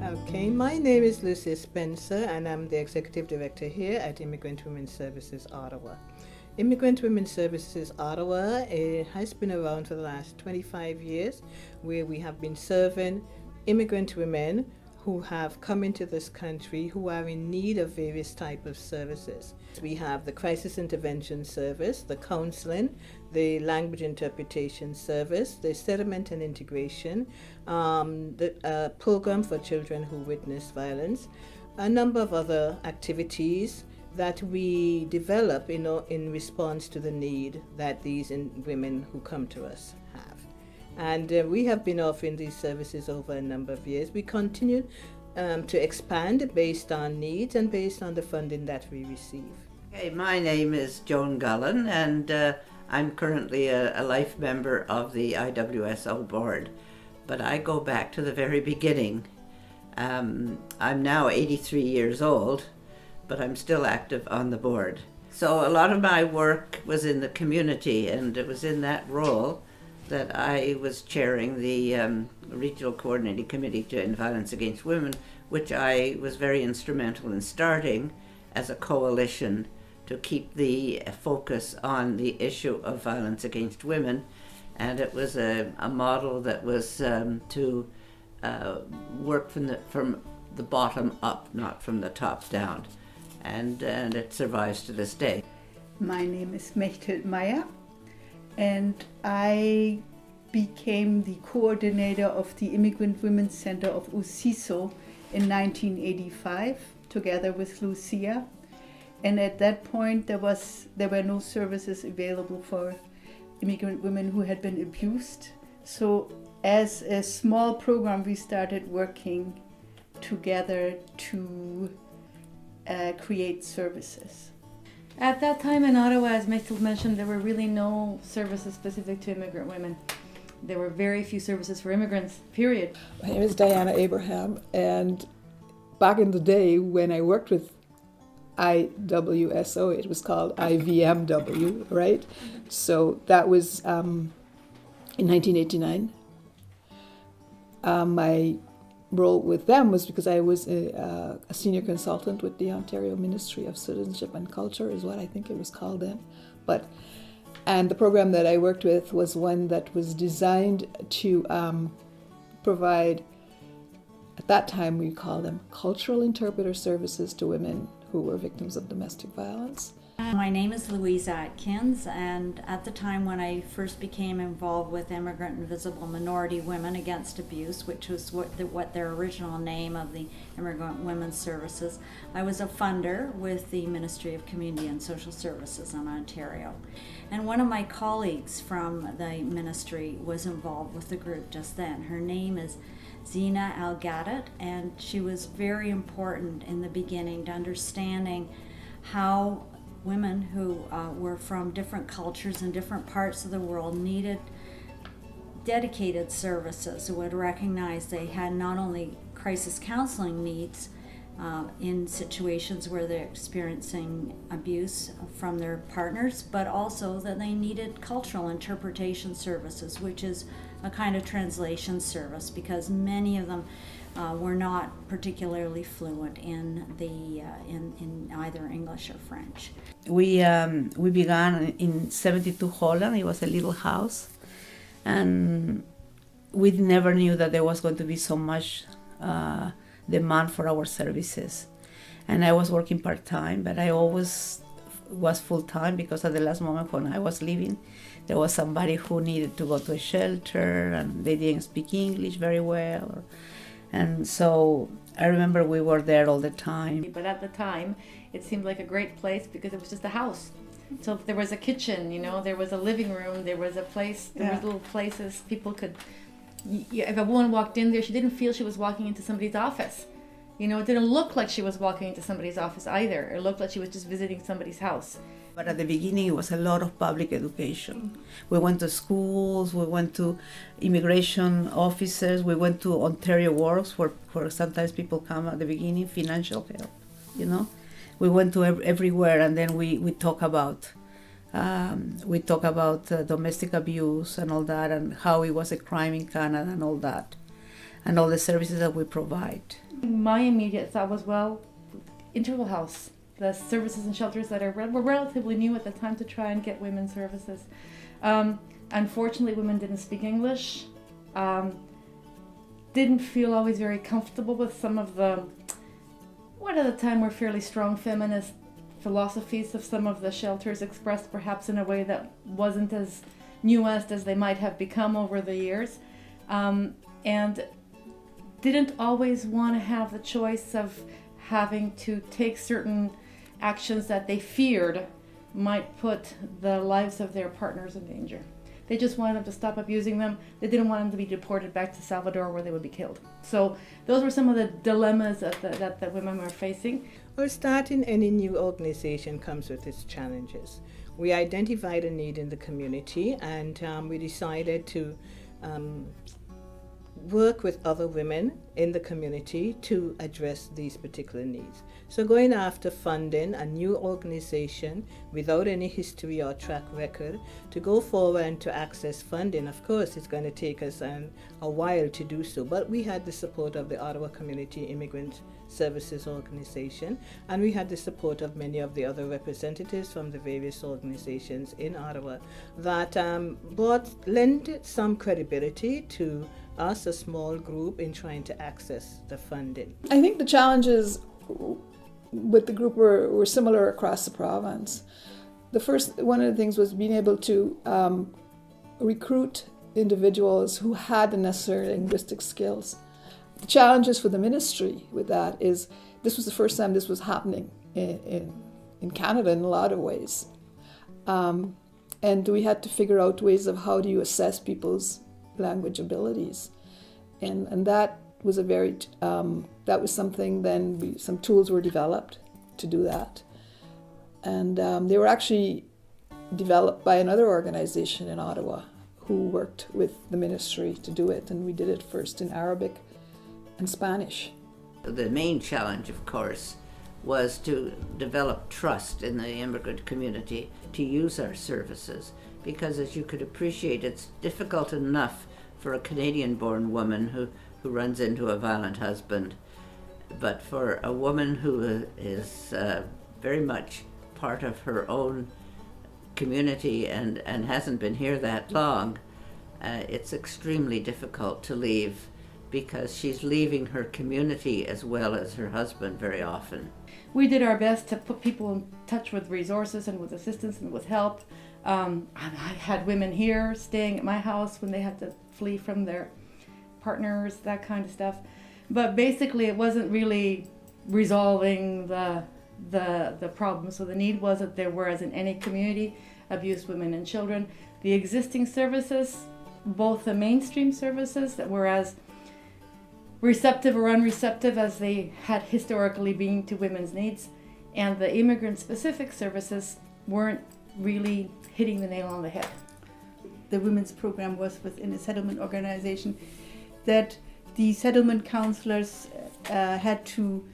Okay, my name is Lucya Spencer and I'm the Executive Director here at Immigrant Women Services Ottawa. Immigrant Women Services Ottawa has been around for the last 25 years, where we have been serving immigrant women who have come into this country who are in need of various types of services. We have the crisis intervention service, the counseling, the language interpretation service, the settlement and integration, the program for children who witness violence, a number of other activities that we develop in response to the need that these women who come to us have. And we have been offering these services over a number of years. We continue to expand based on needs and based on the funding that we receive. Okay, my name is Joan Gullen and I'm currently a life member of the IWSO board, but I go back to the very beginning. I'm now 83 years old, but I'm still active on the board. So a lot of my work was in the community, and it was in that role that I was chairing the Regional Coordinating Committee to End Violence Against Women, which I was very instrumental in starting as a coalition to keep the focus on the issue of violence against women. And it was a model that was to work from the bottom up, not from the top down. And it survives to this day. My name is Meyer, and I became the coordinator of the Immigrant Women Center of IWSO in 1985, together with Lucya. And at that point, there were no services available for immigrant women who had been abused. So as a small program, we started working together to create services. At that time in Ottawa, as Mechtel mentioned, there were really no services specific to immigrant women. There were very few services for immigrants, period. My name is Diana Abraham, and back in the day when I worked with IWSO, it was called IVMW, right? So that was in 1989. My role with them was because I was a senior consultant with the Ontario Ministry of Citizenship and Culture, is what I think it was called then. And the program that I worked with was one that was designed to provide, at that time we called them cultural interpreter services to women who were victims of domestic violence. My name is Louise Atkins, and at the time when I first became involved with Immigrant and Visible Minority Women Against Abuse, which was what their original name of the Immigrant Women's Services, I was a funder with the Ministry of Community and Social Services in Ontario. And one of my colleagues from the ministry was involved with the group just then. Her name is Zina Al-Gadat, and she was very important in the beginning to understanding how women who were from different cultures and different parts of the world needed dedicated services who would recognize they had not only crisis counseling needs in situations where they're experiencing abuse from their partners, but also that they needed cultural interpretation services, which is a kind of translation service, because many of them were not particularly fluent in either English or French. We began in 72 Holland. It was a little house, and we never knew that there was going to be so much demand for our services. And I was working part-time, but I always was full-time, because at the last moment when I was leaving, there was somebody who needed to go to a shelter and they didn't speak English very well. And so I remember we were there all the time. But at the time, it seemed like a great place because it was just a house. So there was a kitchen, there was a living room, there was a place, there were little places people could... If a woman walked in there, she didn't feel she was walking into somebody's office. It didn't look like she was walking into somebody's office either. It looked like she was just visiting somebody's house. But at the beginning, it was a lot of public education. We went to schools, we went to immigration offices, we went to Ontario Works, where sometimes people come at the beginning, financial help, We went to everywhere, and then we talk about domestic abuse and all that, and how it was a crime in Canada and all that. and all the services that we provide. My immediate thought was, well, Interval House, the services and shelters that were relatively new at the time to try and get women's services. Unfortunately, women didn't speak English, didn't feel always very comfortable with some of the, what at the time were fairly strong feminist philosophies of some of the shelters, expressed perhaps in a way that wasn't as nuanced as they might have become over the years, and didn't always want to have the choice of having to take certain actions that they feared might put the lives of their partners in danger. They just wanted them to stop abusing them. They didn't want them to be deported back to Salvador where they would be killed. So those were some of the dilemmas that the women were facing. Well, starting any new organization comes with its challenges. We identified a need in the community, and we decided to work with other women in the community to address these particular needs. So going after funding a new organization without any history or track record to go forward and to access funding, of course it's going to take us a while to do so, but we had the support of the Ottawa Community Immigrant Services Organization, and we had the support of many of the other representatives from the various organizations in Ottawa that lent some credibility to us, a small group, in trying to access the funding. I think the challenges with the group were similar across the province. One of the things was being able to recruit individuals who had the necessary linguistic skills. The challenges for the ministry with that is this was the first time this was happening in Canada in a lot of ways. And we had to figure out ways of how do you assess people's language abilities. And that was that was something then some tools were developed to do that. And they were actually developed by another organization in Ottawa who worked with the ministry to do it. And we did it first in Arabic and Spanish. The main challenge, of course, was to develop trust in the immigrant community to use our services, because as you could appreciate, it's difficult enough for a Canadian-born woman who runs into a violent husband, but for a woman who is very much part of her own community and hasn't been here that long, it's extremely difficult to leave, because she's leaving her community as well as her husband very often. We did our best to put people in touch with resources and with assistance and with help. I had women here staying at my house when they had to flee from their partners, that kind of stuff. But basically it wasn't really resolving the problem. So the need was that there were, as in any community, abused women and children. The existing services, both the mainstream services that were as receptive or unreceptive as they had historically been to women's needs, and the immigrant-specific services weren't really hitting the nail on the head. The women's program was within a settlement organization that the settlement counselors had to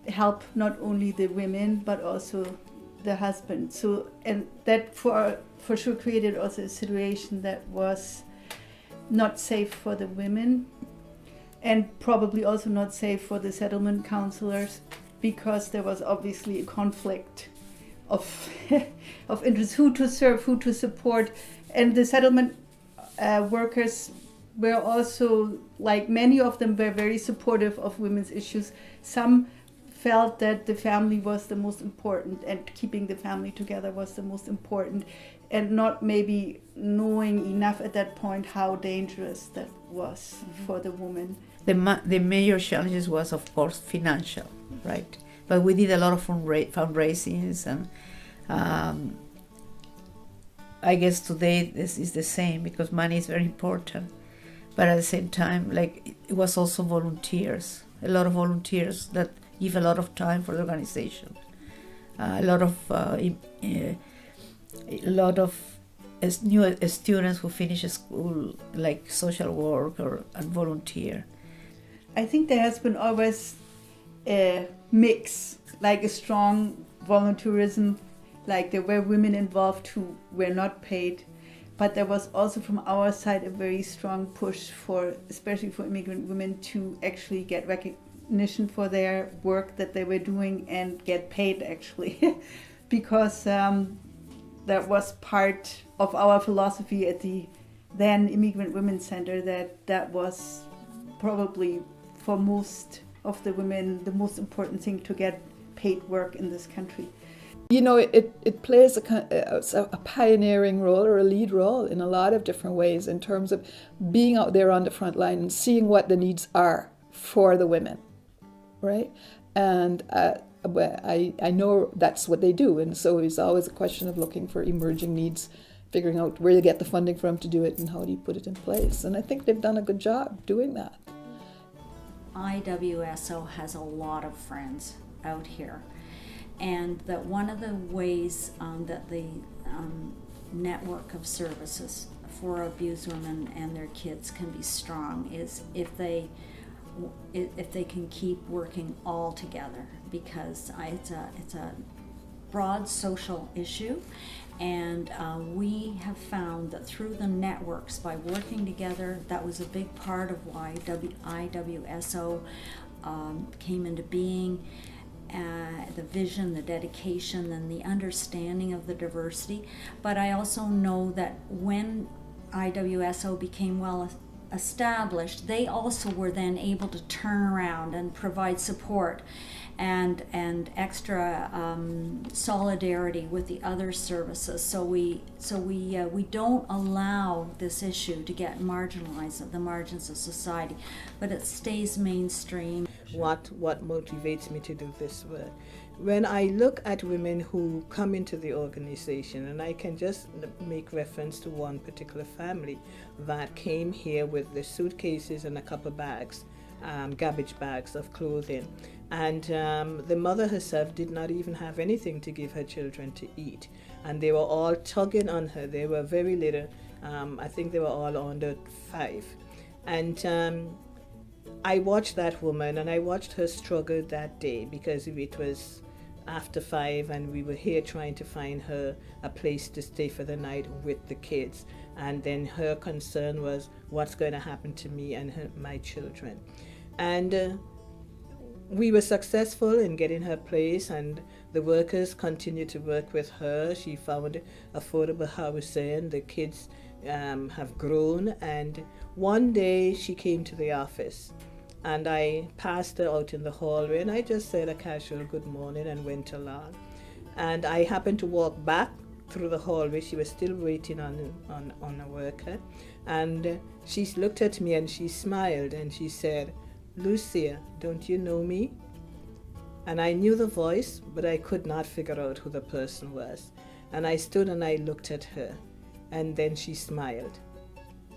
help not only the women but also the husband. So, and that for sure created also a situation that was not safe for the women, and probably also not safe for the settlement counselors, because there was obviously a conflict of interest, who to serve, who to support. And the settlement workers were also, like many of them, were very supportive of women's issues. Some felt that the family was the most important and keeping the family together was the most important, and not maybe knowing enough at that point how dangerous that was for the woman. The major challenges was, of course, financial, right? But we did a lot of fundraisings, and I guess today this is the same, because money is very important. But at the same time, like, it was also volunteers, a lot of volunteers that give a lot of time for the organization. A lot of new students who finish school, like social work and volunteer. I think there has been always a mix, like a strong volunteerism, like there were women involved who were not paid, but there was also from our side a very strong push for, especially for immigrant women, to actually get recognition for their work that they were doing and get paid actually, because that was part of our philosophy at the then Immigrant Women Center, that was probably for most of the women the most important thing, to get paid work in this country. You know, it plays a pioneering role or a lead role in a lot of different ways in terms of being out there on the front line and seeing what the needs are for the women, right? And I know that's what they do, and so it's always a question of looking for emerging needs, figuring out where you get the funding from to do it and how do you put it in place. And I think they've done a good job doing that. IWSO has a lot of friends out here, and that one of the ways that the network of services for abused women and their kids can be strong is if they can keep working all together, because it's a broad social issue, and we have found that through the networks, by working together, that was a big part of why IWSO came into being. The vision, the dedication, and the understanding of the diversity. But I also know that when IWSO became well established, they also were then able to turn around and provide support and extra solidarity with the other services. So we don't allow this issue to get marginalized at the margins of society, but it stays mainstream. What motivates me to do this work? When I look at women who come into the organization, and I can just make reference to one particular family that came here with the suitcases and a couple bags, garbage bags of clothing, and the mother herself did not even have anything to give her children to eat, and they were all tugging on her. They were very little. I think they were all under 5, and I watched that woman, and I watched her struggle that day, because it was after 5 and we were here trying to find her a place to stay for the night with the kids, and then her concern was what's going to happen to me and my children. And we were successful in getting her place, and the workers continued to work with her. She found affordable housing. The kids have grown, and one day she came to the office, and I passed her out in the hallway, and I just said a casual good morning and went along. And I happened to walk back through the hallway. She was still waiting on a worker, and she looked at me and she smiled and she said, "Lucya, don't you know me?" And I knew the voice, but I could not figure out who the person was. And I stood and I looked at her, and then she smiled.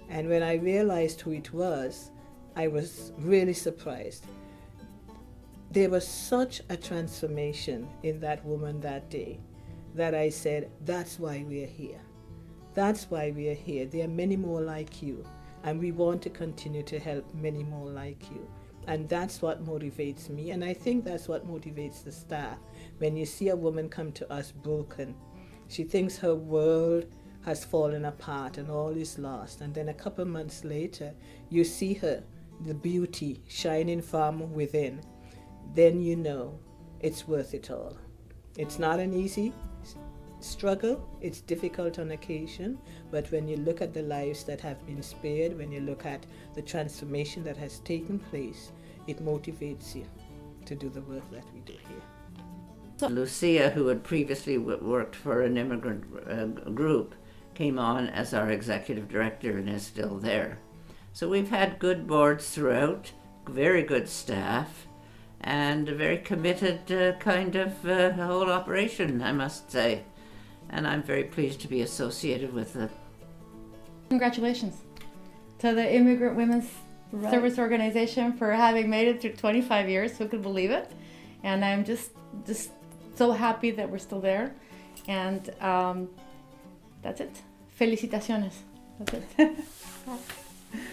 And when I realized who it was, I was really surprised. There was such a transformation in that woman that day that I said, that's why we are here. That's why we are here. There are many more like you, and we want to continue to help many more like you. And that's what motivates me, and I think that's what motivates the staff. When you see a woman come to us broken, she thinks her world has fallen apart and all is lost, and then a couple months later, you see her, the beauty shining from within, then you know it's worth it all. It's not an easy struggle, it's difficult on occasion, but when you look at the lives that have been spared, when you look at the transformation that has taken place, it motivates you to do the work that we do here. Lucya, who had previously worked for an immigrant group, came on as our executive director and is still there. So we've had good boards throughout, very good staff, and a very committed kind of whole operation, I must say. And I'm very pleased to be associated with it. Congratulations to the Immigrant Women's Service Organization for having made it through 25 years. Who could believe it? And I'm just so happy that we're still there. And that's it. Felicitaciones. That's it.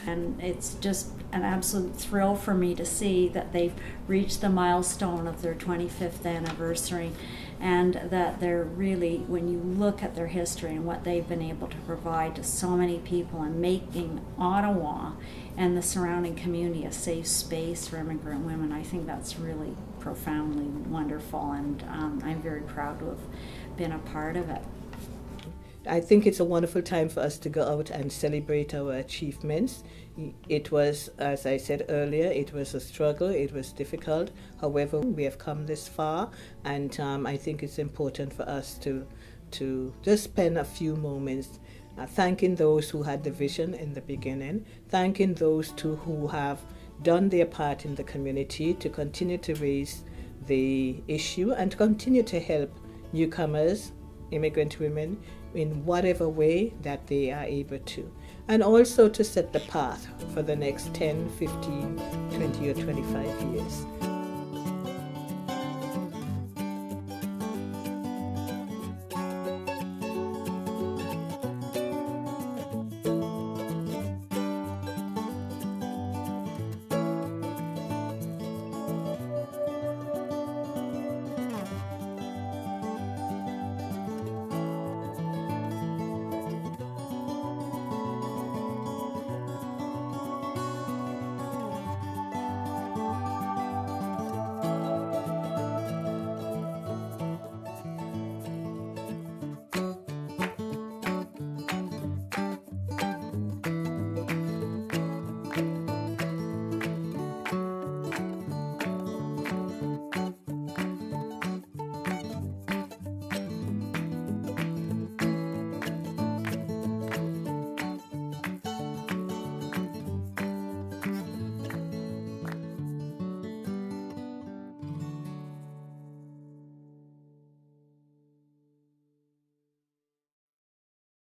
And it's just an absolute thrill for me to see that they've reached the milestone of their 25th anniversary, and that they're really, when you look at their history and what they've been able to provide to so many people and making Ottawa and the surrounding community a safe space for immigrant women, I think that's really profoundly wonderful, and I'm very proud to have been a part of it. I think it's a wonderful time for us to go out and celebrate our achievements. It was, as I said earlier, it was a struggle, it was difficult. However, we have come this far, and I think it's important for us to just spend a few moments thanking those who had the vision in the beginning, thanking those who have done their part in the community to continue to raise the issue and to continue to help newcomers, immigrant women, in whatever way that they are able to. And also to set the path for the next 10, 15, 20 or 25 years.